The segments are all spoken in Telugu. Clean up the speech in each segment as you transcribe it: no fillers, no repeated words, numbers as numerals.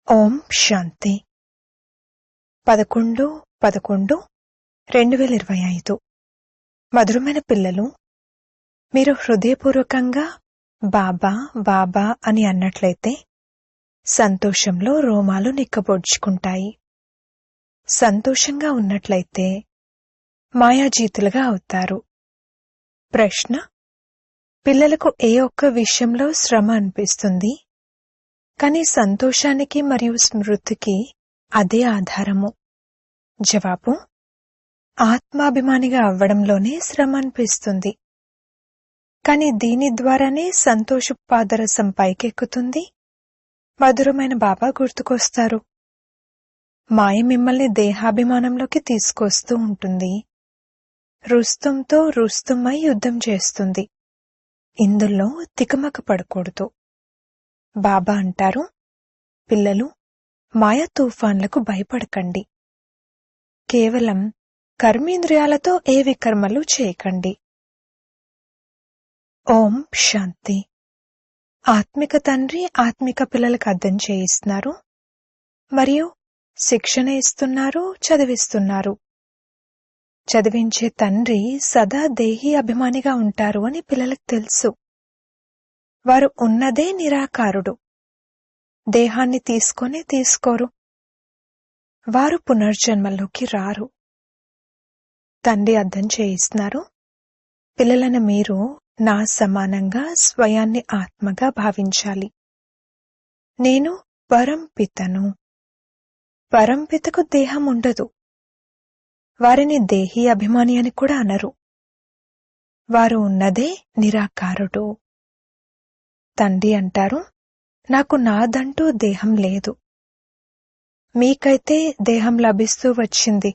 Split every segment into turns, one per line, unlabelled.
ఓం శాంతి 11/11/2025 మధురమైన పిల్లలు, మీరు హృదయపూర్వకంగా బాబా బాబా అని అన్నట్లయితే సంతోషంలో రోమాలు నిక్కబొడుచుకుంటాయి. సంతోషంగా ఉన్నట్లయితే మాయాజీతులుగా అవుతారు. ప్రశ్న: పిల్లలకు ఏ ఒక్క విషయంలో శ్రమ అనిపిస్తుంది, కానీ సంతోషానికి మరియు స్మృతికి అదే ఆధారము? జవాబు: ఆత్మాభిమానిగా అవ్వడంలోనే శ్రమ అనిపిస్తుంది, కానీ దీని ద్వారానే సంతోషపు పాదరసం పైకెక్కుతుంది. మధురమైన బాబా గుర్తుకొస్తారు. మాయ మిమ్మల్ని దేహాభిమానంలోకి తీసుకొస్తూ ఉంటుంది. రుస్తుంతో రుస్తుమై యుద్ధం చేస్తుంది. ఇందులో తికమక పడకూడదు. బాబా అంటారు, పిల్లలు, మాయ తుఫాన్లకు భయపడకండి. కేవలం కర్మేంద్రియాలతో ఏ వికర్మలు చేయకండి. ఓం శాంతి. ఆత్మిక తండ్రి ఆత్మిక పిల్లలకు అర్థం చేయిస్తున్నారు మరియు శిక్షణ ఇస్తున్నారు, చదివిస్తున్నారు. చదివించే తండ్రి సదా దేహీ అభిమానిగా ఉంటారు అని పిల్లలకు తెలుసు. వారు ఉన్నదే నిరాకారుడు. దేహాన్ని తీసుకోరు. వారు పునర్జన్మల్లోకి రారు. తండ్రి అర్థం చేయిస్తున్నారు, పిల్లలను మీరు నా సమానంగా స్వయాన్ని ఆత్మగా భావించాలి. నేను పరంపితను. పరంపితకు దేహం ఉండదు. వారిని దేహీ అభిమాని అని కూడా అనరు. వారు ఉన్నదే నిరాకారుడు. తండ్రి అంటారు, నాకు నాదంటూ దేహం లేదు. మీకైతే దేహం లభిస్తూ వచ్చింది.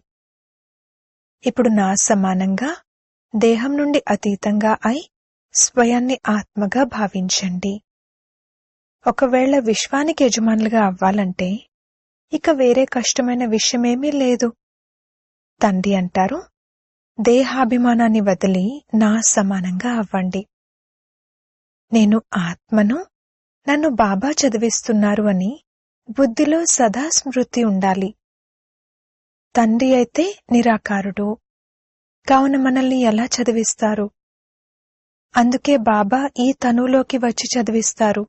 ఇప్పుడు నా సమానంగా దేహం నుండి అతీతంగా అయి స్వయాన్ని ఆత్మగా భావించండి. ఒకవేళ విశ్వానికి యజమానులుగా అవ్వాలంటే ఇక వేరే కష్టమైన విషయమేమీ లేదు. తండ్రి అంటారు, దేహాభిమానాన్ని వదిలి నా సమానంగా అవ్వండి. నేను ఆత్మను, నన్ను బాబా చదివిస్తున్నారు అని బుద్ధిలో సదా స్మృతి ఉండాలి. తండ్రి అయితే నిరాకారుడు, కావున మనల్ని ఎలా చదివిస్తారు? అందుకే బాబా ఈ తనువులోకి వచ్చి చదివిస్తారు.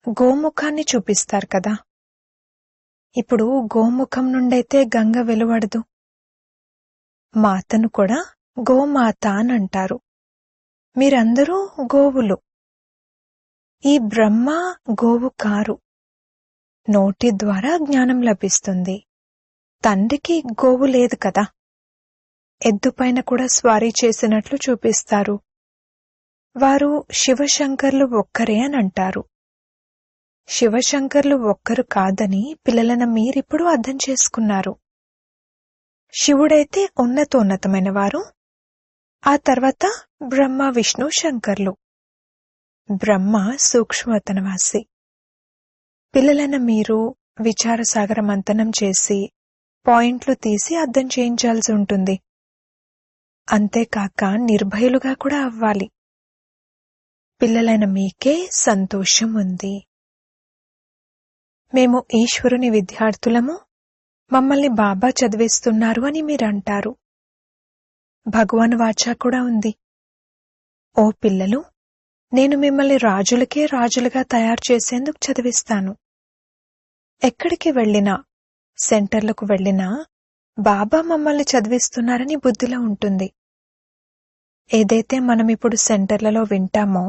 గోముఖాన్ని చూపిస్తారు కదా. ఇప్పుడు గోముఖం నుండైతే గంగ వెలువడదు. మాతను కూడా గోమాత అనంటారు. మీరందరూ గోవులు. ఈ బ్రహ్మ గోవు కారు. నోటి ద్వారా జ్ఞానం లభిస్తుంది. తండ్రికి గోవు లేదు కదా. ఎద్దుపైన కూడా స్వారీ చేసినట్లు చూపిస్తారు. వారు శివశంకర్లు ఒక్కరే అని అంటారు. శివశంకర్లు ఒక్కరు కాదని పిల్లలను మీరిప్పుడు అర్థం చేసుకున్నారు. శివుడైతే ఉన్నతోన్నతమైన వారు. ఆ తర్వాత బ్రహ్మ విష్ణు శంకర్లు. బ్రహ్మ సూక్ష్మతనవాసి. పిల్లలైన మీరు విచారసాగర మంతనం చేసి పాయింట్లు తీసి అర్థం చేయించాల్సి ఉంటుంది. అంతేకాక నిర్భయులుగా కూడా అవ్వాలి. పిల్లలైన మీకే సంతోషం ఉంది. మేము ఈశ్వరుని విద్యార్థులము, మమ్మల్ని బాబా చదివిస్తున్నారు అని మీరంటారు. భగవాన్ వాచా కూడా ఉంది, ఓ పిల్లలు, నేను మిమ్మల్ని రాజులకే రాజులుగా తయారు చేసేందుకు చదివిస్తాను. ఎక్కడికి వెళ్ళినా, సెంటర్లకు వెళ్ళినా బాబా మమ్మల్ని చదివిస్తున్నారని బుద్ధిలో ఉంటుంది. ఏదైతే మనమిప్పుడు సెంటర్లలో వింటామో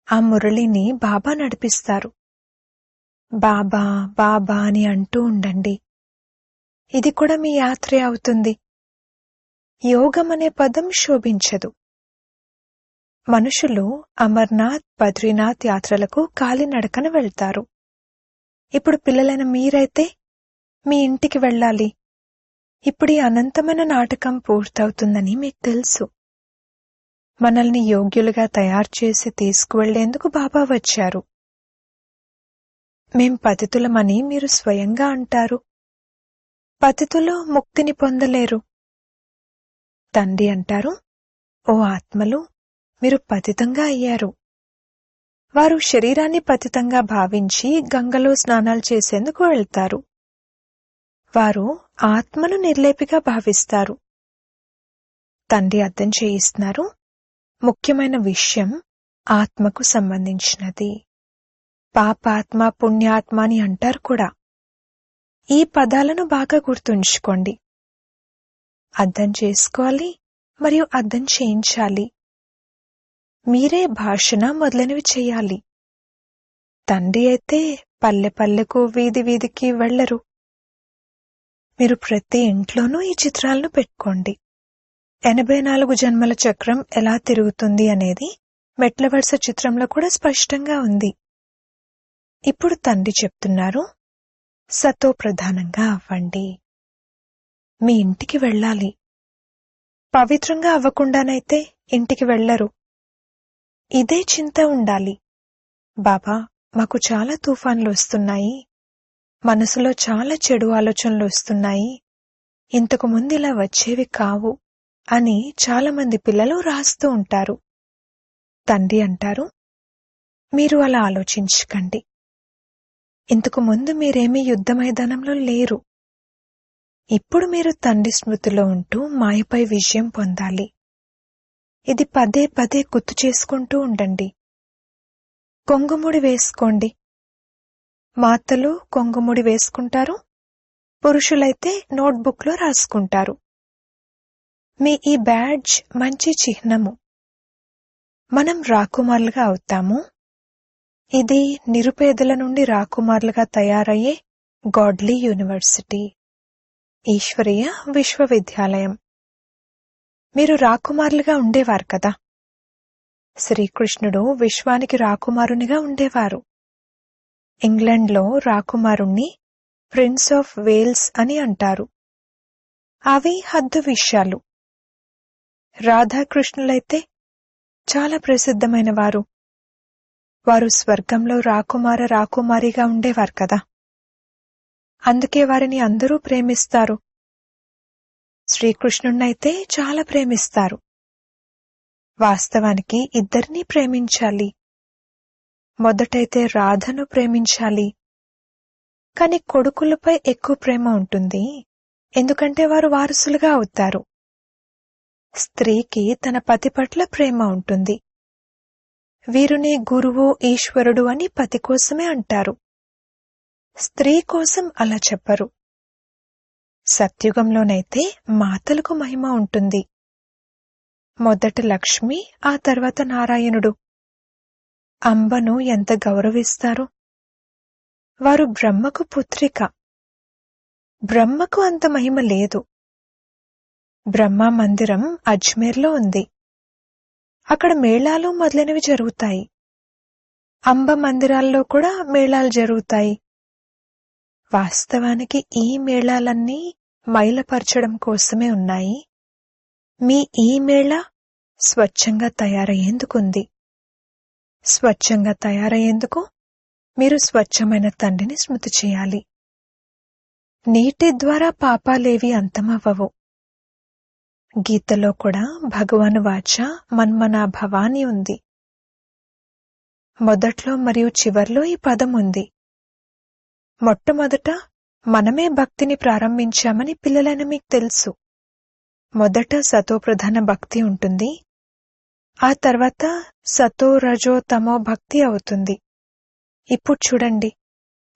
ఆ మురళిని బాబా నడిపిస్తారు. బాబా బాబా అని అంటూ ఉండండి. ఇది కూడా మీ యాత్రే అవుతుంది. యోగం అనే పదం శోభించదు. మనుషులు అమర్నాథ్, బద్రీనాథ్ యాత్రలకు కాలినడకన వెళ్తారు. ఇప్పుడు పిల్లలైన మీరైతే మీ ఇంటికి వెళ్ళాలి. ఇప్పుడు ఈ అనంతమైన నాటకం పూర్తవుతుందని మీకు తెలుసు. మనల్ని యోగ్యులుగా తయారు చేసి తీసుకువెళ్లేందుకు బాబా వచ్చారు. మేం పతితులమని మీరు స్వయంగా అంటారు. పతితులు ముక్తిని పొందలేరు. తండ్రి అంటారు, ఓ ఆత్మలు, మీరు పతితంగా అయ్యారు. వారు శరీరాన్ని పతితంగా భావించి గంగలో స్నానాలు చేసేందుకు వెళ్తారు. వారు ఆత్మను నిర్లేపిగా భావిస్తారు. తండ్రి అర్థం చేయిస్తున్నారు, ముఖ్యమైన విషయం ఆత్మకు సంబంధించినది. పాపాత్మ, పుణ్యాత్మ అని అంటారు కూడా. ఈ పదాలను బాగా గుర్తుంచుకోండి. అర్థం చేసుకోవాలి మరియు అర్థం చేయించాలి. మీరే భాషణ మొదలైనవి చేయాలి. తండ్రి అయితే పల్లె పల్లెకు, వీధి వీధికి వెళ్లరు. మీరు ప్రతి ఇంట్లోనూ ఈ చిత్రాలను పెట్టుకోండి. 84 జన్మల చక్రం ఎలా తిరుగుతుంది అనేది మెట్ల వరుస చిత్రంలో కూడా స్పష్టంగా ఉంది. ఇప్పుడు తండ్రి చెప్తున్నారు, సతో ప్రధానంగా అవ్వండి. మీ ఇంటికి వెళ్ళాలి. పవిత్రంగా అవ్వకుండానైతే ఇంటికి వెళ్లరు. ఇదే చింత ఉండాలి. బాబా, మాకు చాలా తుఫాన్లు వస్తున్నాయి, మనసులో చాలా చెడు ఆలోచనలు వస్తున్నాయి, ఇంతకు ముందు ఇలా వచ్చేవి కావు అని చాలామంది పిల్లలు రాస్తూ ఉంటారు. తండ్రి అంటారు, మీరు అలా ఆలోచించకండి. ఇంతకు ముందు మీరేమీ యుద్ధ మైదానంలో లేరు. ఇప్పుడు మీరు తండ్రి స్మృతిలో ఉంటూ మాయపై విజయం పొందాలి. ఇది పదే పదే గుర్తు చేసుకుంటూ ఉండండి. కొంగుముడి వేసుకోండి. మాతలు కొంగుముడి వేసుకుంటారు, పురుషులైతే నోట్బుక్లో రాసుకుంటారు. మీ ఈ బ్యాడ్జ్ మంచి చిహ్నము. మనం రాకుమారులుగా అవుతాము. ఇది నిరుపేదల నుండి రాకుమారులుగా తయారయ్యే గాడ్లీ యూనివర్సిటీ, ఈశ్వరీయ విశ్వవిద్యాలయం. మీరు రాకుమారులుగా ఉండేవారు కదా. శ్రీకృష్ణుడు విశ్వానికి రాకుమారునిగా ఉండేవారు. ఇంగ్లండ్లో రాకుమారుణ్ణి ప్రిన్స్ ఆఫ్ వేల్స్ అని అంటారు. అవి హద్దు విషయాలు. రాధాకృష్ణులైతే చాలా ప్రసిద్ధమైన వారు. వారు స్వర్గంలో రాకుమారిగా ఉండేవారు కదా. అందుకే వారిని అందరూ ప్రేమిస్తారు. శ్రీకృష్ణుణ్ణైతే చాలా ప్రేమిస్తారు. వాస్తవానికి ఇద్దరినీ ప్రేమించాలి. మొదటైతే రాధను ప్రేమించాలి. కాని కొడుకులపై ఎక్కువ ప్రేమ ఉంటుంది, ఎందుకంటే వారు వారసులుగా అవుతారు. స్త్రీకి తన పతి పట్ల ప్రేమ ఉంటుంది. వీరుని గురువు, ఈశ్వరుడు అని పతి కోసమే అంటారు. స్త్రీ కోసం అలా చెప్పరు. సత్యుగంలోనైతే మాతలకు మహిమ ఉంటుంది. మొదట లక్ష్మి, ఆ తర్వాత నారాయణుడు. అంబను ఎంత గౌరవిస్తారు. వారు బ్రహ్మకు పుత్రిక. బ్రహ్మకు అంత మహిమ లేదు. బ్రహ్మ మందిరం అజ్మేర్లో ఉంది. అక్కడ మేళాలు మొదలైనవి జరుగుతాయి. అంబ మందిరాల్లో కూడా మేళాలు జరుగుతాయి. వాస్తవానికి ఈ మేళాలన్నీ మైలపరచడం కోసమే ఉన్నాయి. మీ ఈ మేళ స్వచ్ఛంగా తయారయ్యేందుకుంది. స్వచ్ఛంగా తయారయ్యేందుకు మీరు స్వచ్ఛమైన తండ్రిని స్మృతి చేయాలి. నీటి ద్వారా పాపాలేవి అంతమవ్వవు. గీతలో కూడా భగవాను వాచ మన్మనా భవాని ఉంది. మొదట్లో మరియు చివర్లో ఈ పదం ఉంది. మొట్టమొదట మనమే భక్తిని ప్రారంభించామని పిల్లలైన మీకు తెలుసు. మొదట సతోప్రధాన భక్తి ఉంటుంది. ఆ తర్వాత సతో, రజో, తమో భక్తి అవుతుంది. ఇప్పుడు చూడండి,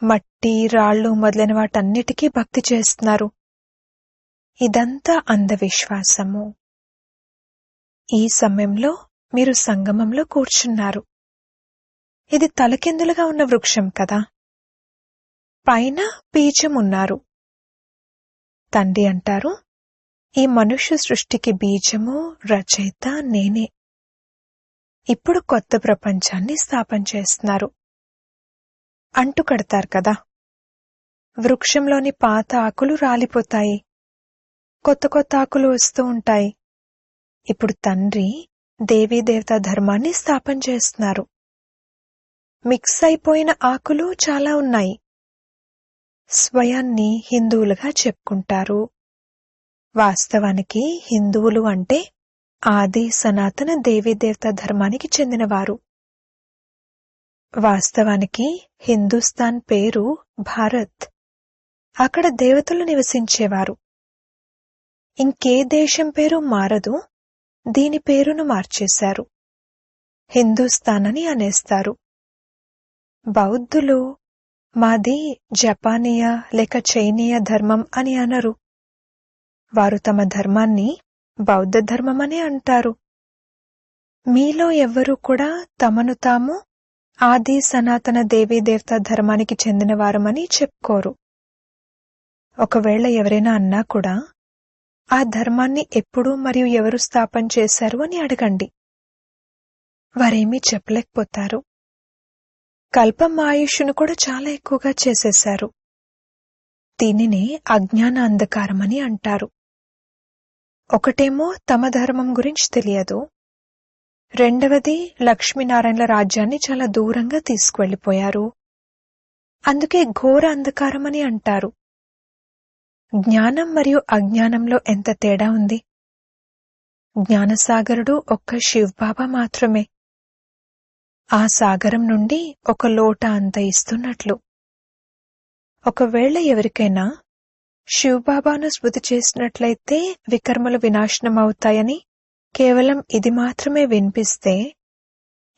మట్టి, రాళ్లు మొదలైన వాటన్నిటికీ భక్తి చేస్తున్నారు. ఇదంతా అంధవిశ్వాసము. ఈ సమయంలో మీరు సంగమంలో కూర్చున్నారు. ఇది తలకిందులుగా ఉన్న వృక్షం కదా. పైన బీజం ఉన్నారు. తండ్రి అంటారు, ఈ మనుష్య సృష్టికి బీజము, రచయిత నేనే. ఇప్పుడు కొత్త ప్రపంచాన్ని స్థాపన చేస్తున్నారు. అంటు కడతారు కదా. వృక్షంలోని పాత ఆకులు రాలిపోతాయి, కొత్త కొత్త ఆకులు వస్తూ ఉంటాయి. ఇప్పుడు తండ్రి దేవీదేవతా ధర్మాన్ని స్థాపన చేస్తున్నారు. మిక్స్ అయిపోయిన ఆకులు చాలా ఉన్నాయి. స్వయాన్ని హిందువులుగా చెప్పుకుంటారు. వాస్తవానికి హిందువులు అంటే ఆది సనాతన దేవీదేవతా ధర్మానికి చెందినవారు. వాస్తవానికి హిందూస్థాన్ పేరు భారత్. అక్కడ దేవతలు నివసించేవారు. ఇంకే దేశం పేరు మారదు, దీని పేరును మార్చేశారు. హిందూస్థాన్ అని అనేస్తారు. బౌద్ధులు మాది జపానీయ లేక చైనీయ ధర్మం అని అనరు. వారు తమ ధర్మాన్ని బౌద్ధ ధర్మమని అంటారు. మీలో ఎవ్వరూ కూడా తమను తాము ఆది సనాతన దేవీదేవతా ధర్మానికి చెందినవారమని చెప్పుకోరు. ఒకవేళ ఎవరైనా అన్నా కూడా ఆ ధర్మాన్ని ఎప్పుడు మరియు ఎవరు స్థాపన చేశారు అని అడగండి. వారేమీ చెప్పలేకపోతారు. కల్పం ఆయుష్ను కూడా చాలా ఎక్కువగా చేసేశారు. దీనినే అజ్ఞాన అంధకారమని అంటారు. ఒకటేమో తమ ధర్మం గురించి తెలియదు, రెండవది లక్ష్మీనారాయణల రాజ్యాన్ని చాలా దూరంగా తీసుకువెళ్లిపోయారు. అందుకే ఘోర అంధకారమని అంటారు. జ్ఞానం మరియు అజ్ఞానంలో ఎంత తేడా ఉంది. జ్ఞానసాగరుడు ఒక్క శివబాబా మాత్రమే. ఆ సాగరం నుండి ఒక లోట అంత ఇస్తున్నట్లు. ఒకవేళ ఎవరికైనా శివబాబాను స్మృతి చేసినట్లయితే వికర్మలు వినాశనమవుతాయని కేవలం ఇది మాత్రమే వినిపిస్తే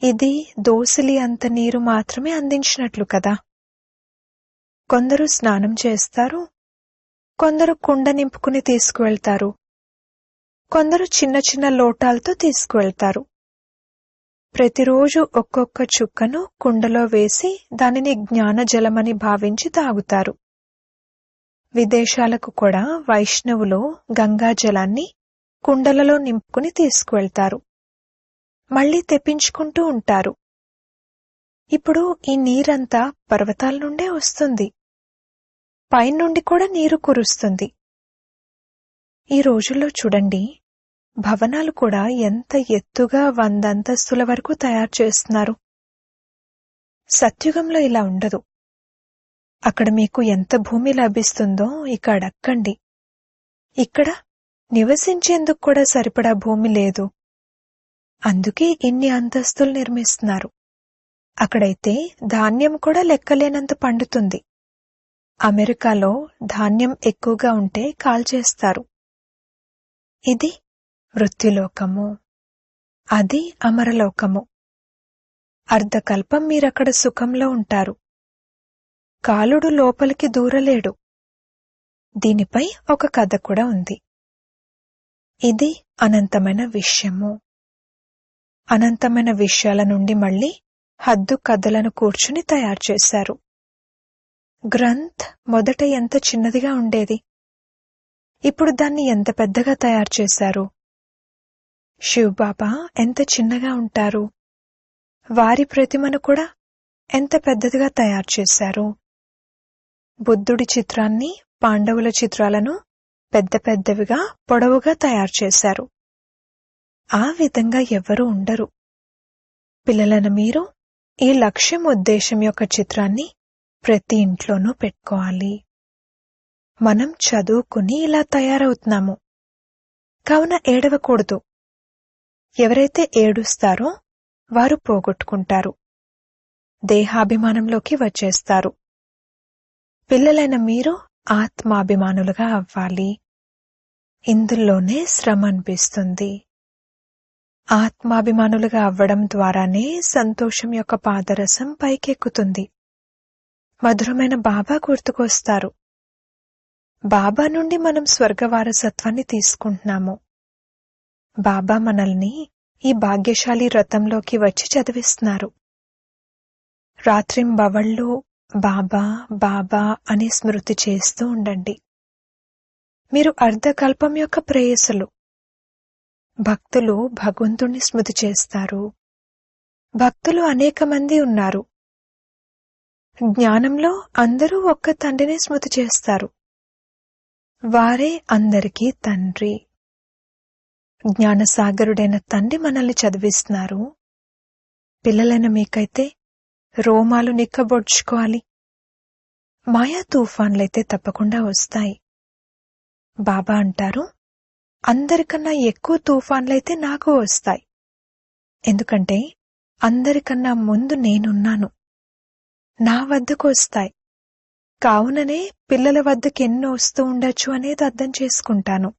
ఇది దోసిలి అంత నీరు మాత్రమే అందించినట్లు కదా. కొందరు స్నానం చేస్తారు, కొందరు కుండ నింపుకుని తీసుకువెళ్తారు, కొందరు చిన్న చిన్న లోటాలతో తీసుకువెళ్తారు. ప్రతిరోజు ఒక్కొక్క చుక్కను కుండలో వేసి దానిని జ్ఞానజలమని భావించి తాగుతారు. విదేశాలకు కూడా వైష్ణవులు గంగాజలాన్ని కుండలలో నింపుకుని తీసుకువెళ్తారు, మళ్లీ తెప్పించుకుంటూ ఉంటారు. ఇప్పుడు ఈ నీరంతా పర్వతాల నుండే వస్తుంది, పైనుండి కూడా నీరు కురుస్తుంది. ఈ రోజుల్లో చూడండి, భవనాలు కూడా ఎంత ఎత్తుగా 100 అంతస్తుల వరకు తయారు చేస్తున్నారు. సత్యుగంలో ఇలా ఉండదు. అక్కడ మీకు ఎంత భూమి లభిస్తుందో ఇక్కడ అడక్కండి. ఇక్కడ నివసించేందుకు కూడా సరిపడా భూమి లేదు. అందుకే ఇన్ని అంతస్తులు నిర్మిస్తున్నారు. అక్కడైతే ధాన్యం కూడా లెక్కలేనంత పండుతుంది. అమెరికాలో ధాన్యం ఎక్కువగా ఉంటే కాల్చేస్తారు. ఇది మృత్యులోకము, అది అమరలోకము. అర్ధకల్పం మీరక్కడ సుఖంలో ఉంటారు. కాలుడు లోపలికి దూరలేడు. దీనిపై ఒక కథ కూడా ఉంది. ఇది అనంతమైన విషయము. అనంతమైన విషయాల నుండి మళ్లీ హద్దు కథలను కూర్చుని తయారు చేశారు. గ్రంథ్ మొదట ఎంత చిన్నదిగా ఉండేది, ఇప్పుడు దాన్ని ఎంత పెద్దగా తయారు చేశారు. శివబాబా ఎంత చిన్నగా ఉంటారు, వారి ప్రతిమను కూడా ఎంత పెద్దదిగా తయారు చేశారు. బుద్ధుడి చిత్రాన్ని, పాండవుల చిత్రాలను పెద్ద పెద్దవిగా పొడవుగా తయారు చేశారు. ఆ విధంగా ఎవ్వరూ ఉండరు. పిల్లలను మీరు ఈ లక్ష్యం ఉద్దేశం యొక్క చిత్రాన్ని ప్రతి ఇంట్లోనూ పెట్టుకోవాలి. మనం చదువుకుని ఇలా తయారవుతున్నాము, కావున ఏడవకూడదు. ఎవరైతే ఏడుస్తారో వారు పోగొట్టుకుంటారు, దేహాభిమానంలోకి వచ్చేస్తారు. పిల్లలైన మీరు ఆత్మాభిమానులుగా అవ్వాలి. ఇందులోనే శ్రమ అనిపిస్తుంది. ఆత్మాభిమానులుగా అవ్వడం ద్వారానే సంతోషం యొక్క పాదరసం పైకెక్కుతుంది. మధురమైన బాబా గుర్తుకొస్తారు. బాబా నుండి మనం స్వర్గవారసత్వాన్ని తీసుకుంటున్నాము. బాబా మనల్ని ఈ భాగ్యశాలి రథంలోకి వచ్చి చదివిస్తున్నారు. రాత్రింబవళ్ళు బాబా బాబా అని స్మృతి చేస్తూ ఉండండి. మీరు అర్ధకల్పం యొక్క ప్రేయసులు. భక్తులు భగవంతుణ్ణి స్మృతి చేస్తారు. భక్తులు అనేక మంది ఉన్నారు. జ్ఞానంలో అందరూ ఒక్క తండ్రిని స్మృతి చేస్తారు. వారే అందరికీ తండ్రి. జ్ఞానసాగరుడైన తండ్రి మనల్ని చదివిస్తున్నారు. పిల్లలైన మీకైతే రోమాలు నిక్కబొడ్చుకోవాలి. మాయా తుఫాన్లైతే తప్పకుండా వస్తాయి. బాబా అంటారు, అందరికన్నా ఎక్కువ తుఫాన్లైతే నాకు వస్తాయి. ఎందుకంటే అందరికన్నా ముందు నేనున్నాను. నా వద్దకు వస్తాయి. కావుననే పిల్లల వద్దకు ఎన్నో వస్తూ ఉండొచ్చు అనేది అర్థం చేసుకుంటాను.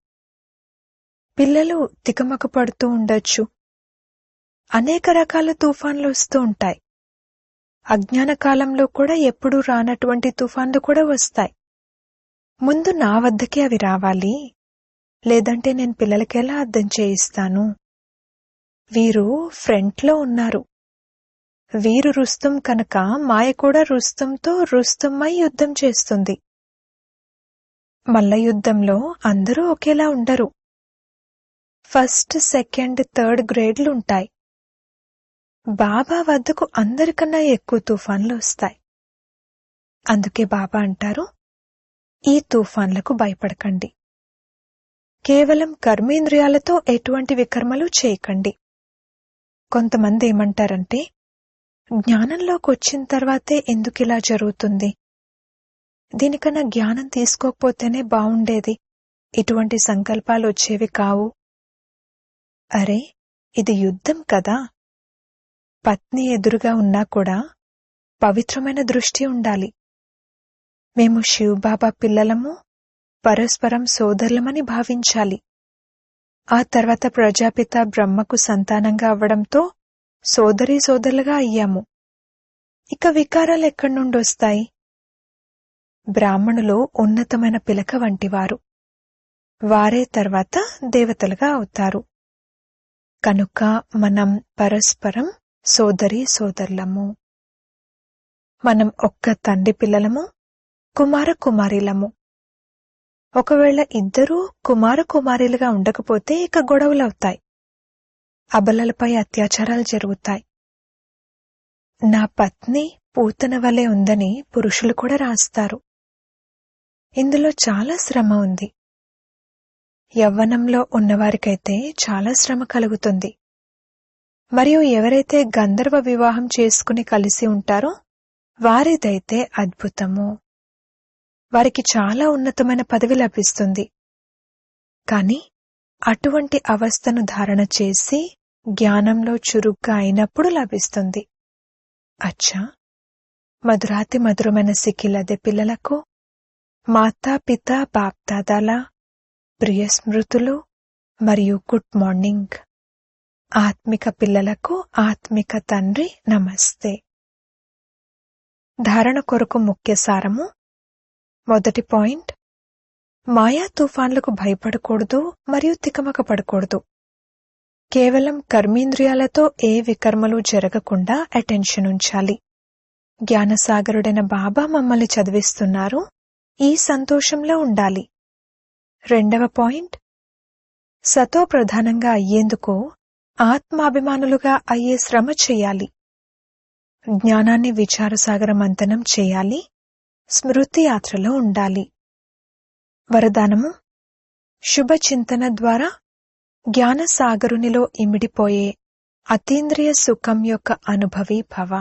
పిల్లలు తికమక పడుతూ ఉండొచ్చు. అనేక రకాల తుఫాన్లు వస్తూ ఉంటాయి. అజ్ఞాన కాలంలో కూడా ఎప్పుడూ రానటువంటి తుఫాన్లు కూడా వస్తాయి. ముందు నా వద్దకే అవి రావాలి, లేదంటే నేను పిల్లలకెలా అర్థం చేయిస్తాను? వీరు ఫ్రంట్లో ఉన్నారు. వీరు రుస్తుం కనుక మాయ కూడా రుస్తుంతో రుస్తుమై యుద్ధం చేస్తుంది. మల్ల యుద్ధంలో అందరూ ఒకేలా ఉండరు. ఫస్ట్, సెకండ్, థర్డ్ గ్రేడ్లు ఉంటాయి. బాబా వద్దకు అందరికన్నా ఎక్కువ తుఫాన్లు వస్తాయి. అందుకే బాబా అంటారు, ఈ తుఫాన్లకు భయపడకండి. కేవలం కర్మేంద్రియాలతో ఎటువంటి వికర్మలు చేయకండి. కొంతమంది ఏమంటారంటే, జ్ఞానంలోకి వచ్చిన తర్వాతే ఎందుకిలా జరుగుతుంది? దీనికన్నా జ్ఞానం తీసుకోకపోతేనే బావుండేది. ఇటువంటి సంకల్పాలు వచ్చేవి కావు. అరే, ఇది యుద్ధం కదా. పత్ని ఎదురుగా ఉన్నా కూడా పవిత్రమైన దృష్టి ఉండాలి. మేము శివబాబా పిల్లలము, పరస్పరం సోదరులమని భావించాలి. ఆ తర్వాత ప్రజాపిత బ్రహ్మకు సంతానంగా అవ్వడంతో సోదరీ సోదరులుగా అయ్యాము. ఇక వికారాలు ఎక్కడి నుండి వస్తాయి? బ్రాహ్మణులు ఉన్నతమైన పిలక వంటివారు. వారే తర్వాత దేవతలుగా అవుతారు. కనుక మనం పరస్పరం సోదరీ సోదరులము. మనం ఒక్క తండ్రి పిల్లలము, కుమార కుమారీలము. ఒకవేళ ఇద్దరూ కుమార కుమారీలుగా ఉండకపోతే ఇక గొడవలవుతాయి. అబలలపై అత్యాచారాలు జరుగుతాయి. నా పత్ని పూతన వలె ఉందని పురుషులు కూడా రాస్తారు. ఇందులో చాలా శ్రమ ఉంది. యవ్వనంలో ఉన్నవారికైతే చాలా శ్రమ కలుగుతుంది. మరియు ఎవరైతే గంధర్వ వివాహం చేసుకుని కలిసి ఉంటారో వారిదైతే అద్భుతము. వారికి చాలా ఉన్నతమైన పదవి లభిస్తుంది. కాని అటువంటి అవస్థను ధారణ చేసి జ్ఞానంలో చురుగ్గా అయినప్పుడు లభిస్తుంది. అచ్చా, మధురాతి మధురమైన సిక్కిలదే పిల్లలకు మాతాపిత బాప్దాదాల ప్రియ స్మృతులు మరియు గుడ్ మార్నింగ్. ఆత్మిక పిల్లలకు ఆత్మిక తండ్రి నమస్తే. ధారణ కొరకు ముఖ్య సారము. మొదటి పాయింట్, మాయా తుఫాన్లకు భయపడకూడదు మరియు తికమక పడకూడదు. కేవలం కర్మేంద్రియాలతో ఏ వికర్మలు జరగకుండా అటెన్షన్ ఉంచాలి. జ్ఞానసాగరుడైన బాబా మమ్మల్ని చదివిస్తున్నారు, ఈ సంతోషంలో ఉండాలి. రెండవ పాయింట్, సతో ప్రధానంగా అయ్యేందుకు ఆత్మాభిమానులుగా అయ్యే శ్రమ చేయాలి. జ్ఞానాన్ని విచారసాగర మంథనం చేయాలి. స్మృతి యాత్రలో ఉండాలి. వరదానము, శుభ చింతన ద్వారా జ్ఞానసాగరునిలో ఇమిడిపోయే అతీంద్రియ సుఖం యొక్క అనుభవీ భవ.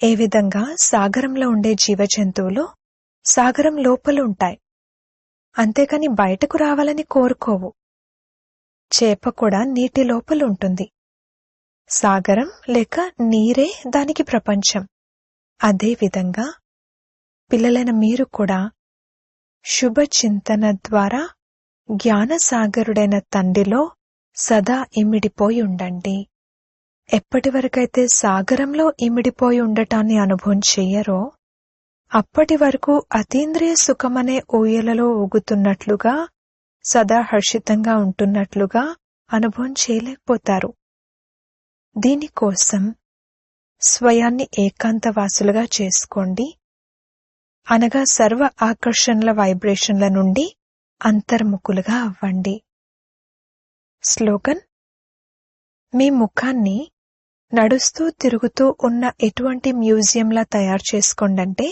ఏ విధంగా సాగరంలో ఉండే జీవజంతువులు సాగరం లోపల ఉంటాయి, అంతేకాని బయటకు రావాలని కోరుకోవు. చేప కూడా నీటి లోపల ఉంటుంది. సాగరం లేక నీరే దానికి ప్రపంచం. అదేవిధంగా పిల్లలైన మీరు కూడా శుభ చింతన ద్వారా జ్ఞానసాగరుడైన తండ్రిలో సదా ఇమిడిపోయి ఉండండి. ఎప్పటివరకైతే సాగరంలో ఇమిడిపోయి ఉండటాన్ని అనుభవం చెయ్యరో అప్పటి వరకు అతీంద్రియ సుఖమనే ఊయలలో ఊగుతున్నట్లుగా, సదా హర్షితంగా ఉంటున్నట్లుగా అనుభవం చేయలేకపోతారు. దీనికోసం స్వయాన్ని ఏకాంతవాసులుగా చేసుకోండి. అనగా సర్వ ఆకర్షణల వైబ్రేషన్ల నుండి అంతర్ముఖులుగా అవ్వండి. స్లోగన్, మీ ముఖాన్ని నడుస్తూ తిరుగుతూ ఉన్న ఎటువంటి మ్యూజియంలా తయారు చేసుకోండంటే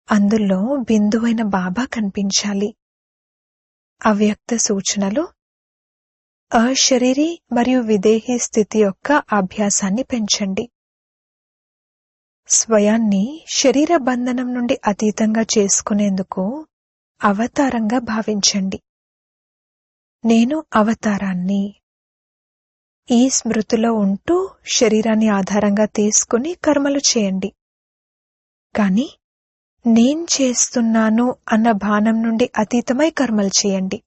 అందులో బిందువైన బాబా కనిపించాలి. అవ్యక్త సూచనలు, అశరీరీ మరియు విదేహీ స్థితి యొక్క అభ్యాసాన్ని పెంచండి. స్వయాన్ని శరీర బంధనం నుండి అతీతంగా చేసుకునేందుకు అవతారంగా భావించండి. నేను అవతారాన్ని. ఈ స్మృతిలో ఉంటూ శరీరాన్ని ఆధారంగా తీసుకుని కర్మలు చేయండి. కాని నేను చేస్తున్నాను అన్న భానం నుండి అతీతమై కర్మలు చేయండి.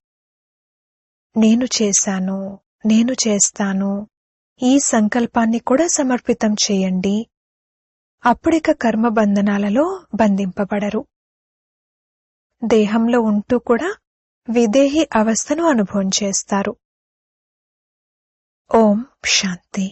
నేను చేశాను, నేను చేస్తాను ఈ సంకల్పాన్ని కూడా సమర్పితం చేయండి. అప్పుడిక కర్మబంధనాలలో బంధింపబడరు. దేహంలో ఉంటూ కూడా విదేహి అవస్థను అనుభవం చేస్తారు. ఓం శాంతి.